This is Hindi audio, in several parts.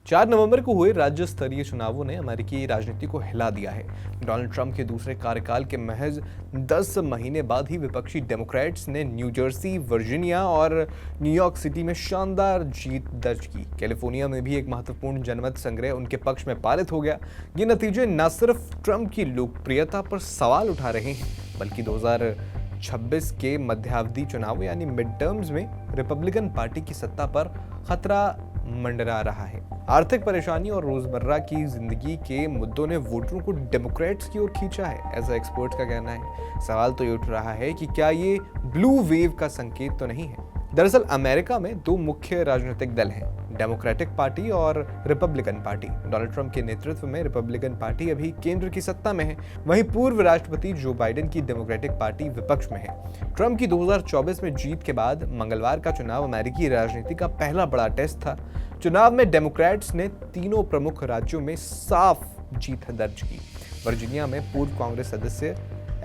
4 नवंबर को हुए राज्य स्तरीय चुनावों ने अमेरिकी राजनीति को हिला दिया है। डोनाल्ड ट्रंप के दूसरे कार्यकाल के महज 10 महीने बाद ही विपक्षी डेमोक्रेट्स ने न्यू जर्सी, वर्जीनिया और न्यूयॉर्क सिटी में शानदार जीत दर्ज की। कैलिफोर्निया में भी एक महत्वपूर्ण जनमत संग्रह उनके पक्ष में पारित हो गया। ये नतीजे न सिर्फ ट्रंप की लोकप्रियता पर सवाल उठा रहे हैं, बल्कि 2026 के मध्यावधि चुनाव यानी मिड टर्म्स में रिपब्लिकन पार्टी की सत्ता पर खतरा मंडरा रहा है। आर्थिक परेशानी और रोजमर्रा की जिंदगी के मुद्दों ने वोटरों को डेमोक्रेट्स की ओर खींचा है, ऐसा एक्सपर्ट्स का कहना है। सवाल तो ये उठ रहा है कि क्या ये ब्लू वेव का संकेत तो नहीं है। दरअसल अमेरिका में 2 मुख्य राजनीतिक दल हैं, डेमोक्रेटिक पार्टी और रिपब्लिकन पार्टी। डोनाल्ड ट्रंप के नेतृत्व में रिपब्लिकन पार्टी अभी केंद्र की सत्ता में है, वहीं पूर्व राष्ट्रपति जो बाइडेन की डेमोक्रेटिक पार्टी विपक्ष में है। ट्रंप की 2024 में जीत के बाद मंगलवार का चुनाव अमेरिकी राजनीति का पहला बड़ा टेस्ट था। चुनाव में डेमोक्रेट्स ने तीनों प्रमुख राज्यों में साफ जीत दर्ज की। वर्जीनिया में पूर्व कांग्रेस सदस्य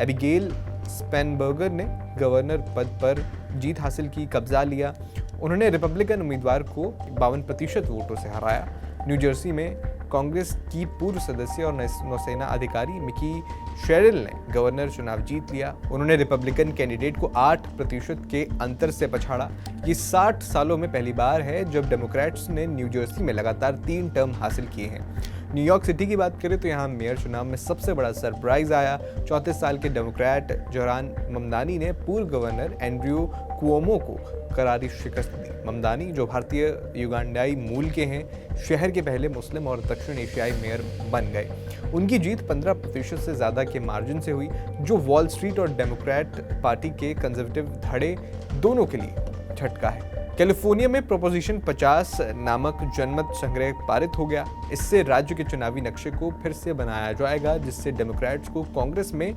एबिगेल स्पेनबर्गर ने गवर्नर पद पर जीत हासिल की, कब्जा लिया। उन्होंने रिपब्लिकन उम्मीदवार को 52% वोटों से हराया। न्यू जर्सी में कांग्रेस की पूर्व सदस्य और नौसेना अधिकारी मिकी शेरिल ने गवर्नर चुनाव जीत लिया। उन्होंने रिपब्लिकन कैंडिडेट को 8% के अंतर से पछाड़ा। ये 60 सालों में पहली बार है जब डेमोक्रेट्स ने न्यू जर्सी में लगातार 3 टर्म हासिल किए हैं। न्यूयॉर्क सिटी की बात करें तो यहाँ मेयर चुनाव में सबसे बड़ा सरप्राइज आया। 34 साल के डेमोक्रेट जोरान ममदानी ने पूर्व गवर्नर एंड्रयू कुओमो को करारी शिकस्त दी। ममदानी, जो भारतीय युगांडाई मूल के हैं, शहर के पहले मुस्लिम और दक्षिण एशियाई मेयर बन गए। उनकी जीत 15% से ज्यादा के मार्जिन से हुई, जो वॉल स्ट्रीट और डेमोक्रेट पार्टी के कंजर्वेटिव धड़े दोनों के लिए झटका है। कैलिफोर्निया में प्रोपोजिशन 50 नामक जनमत संग्रह पारित हो गया। इससे राज्य के चुनावी नक्शे को फिर से बनाया जाएगा, जिससे डेमोक्रेट्स को कांग्रेस में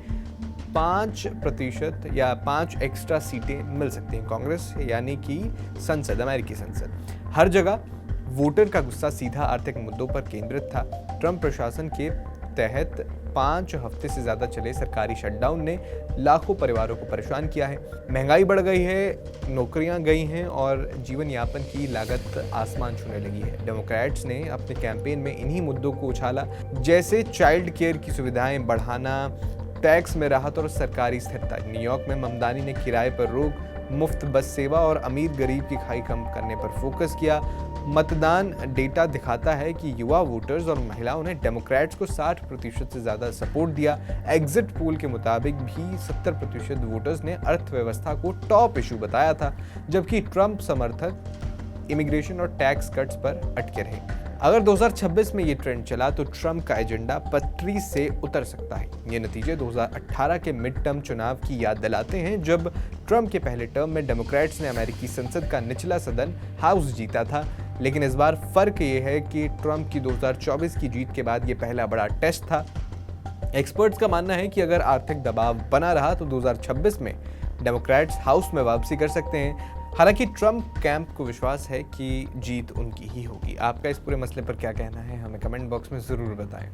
5% या 5 एक्स्ट्रा सीटें मिल सकती हैं। कांग्रेस यानी कि संसद, अमेरिकी संसद। हर जगह वोटर का गुस्सा सीधा आर्थिक मुद्दों पर केंद्रित था। ट्रंप प्रशासन के तहत 5 हफ्ते से ज्यादा चले सरकारी शटडाउन ने लाखों परिवारों को परेशान किया है। महंगाई बढ़ गई है, नौकरियां गई हैं और जीवन यापन की लागत आसमान छूने लगी है। डेमोक्रेट्स ने अपने कैंपेन में इन्हीं मुद्दों को उछाला, जैसे चाइल्ड केयर की सुविधाएं बढ़ाना, टैक्स में राहत और सरकारी स्थिरता। न्यूयॉर्क में ममदानी ने किराए पर रोक, मुफ्त बस सेवा और अमीर गरीब की खाई कम करने पर फोकस किया। मतदान डेटा दिखाता है कि युवा वोटर्स और महिलाओं ने डेमोक्रेट्स को 60% से ज्यादा सपोर्ट दिया। एग्जिट पोल के मुताबिक भी 70% वोटर्स ने अर्थव्यवस्था को टॉप इशू बताया था, जबकि ट्रंप समर्थक इमिग्रेशन और टैक्स कट्स पर अटके रहे। अगर 2026 में ये ट्रेंड चला तो ट्रंप का एजेंडा पटरी से उतर सकता है। ये नतीजे 2018 के मिड टर्म चुनाव की याद दिलाते हैं, जब ट्रंप के पहले टर्म में डेमोक्रेट्स ने अमेरिकी संसद का निचला सदन हाउस जीता था। लेकिन इस बार फर्क ये है कि ट्रंप की 2024 की जीत के बाद ये पहला बड़ा टेस्ट था। एक्सपर्ट्स का मानना है कि अगर आर्थिक दबाव बना रहा तो 2026 में डेमोक्रेट्स हाउस में वापसी कर सकते हैं। हालांकि ट्रंप कैंप को विश्वास है कि जीत उनकी ही होगी। आपका इस पूरे मसले पर क्या कहना है, हमें कमेंट बॉक्स में ज़रूर बताएं।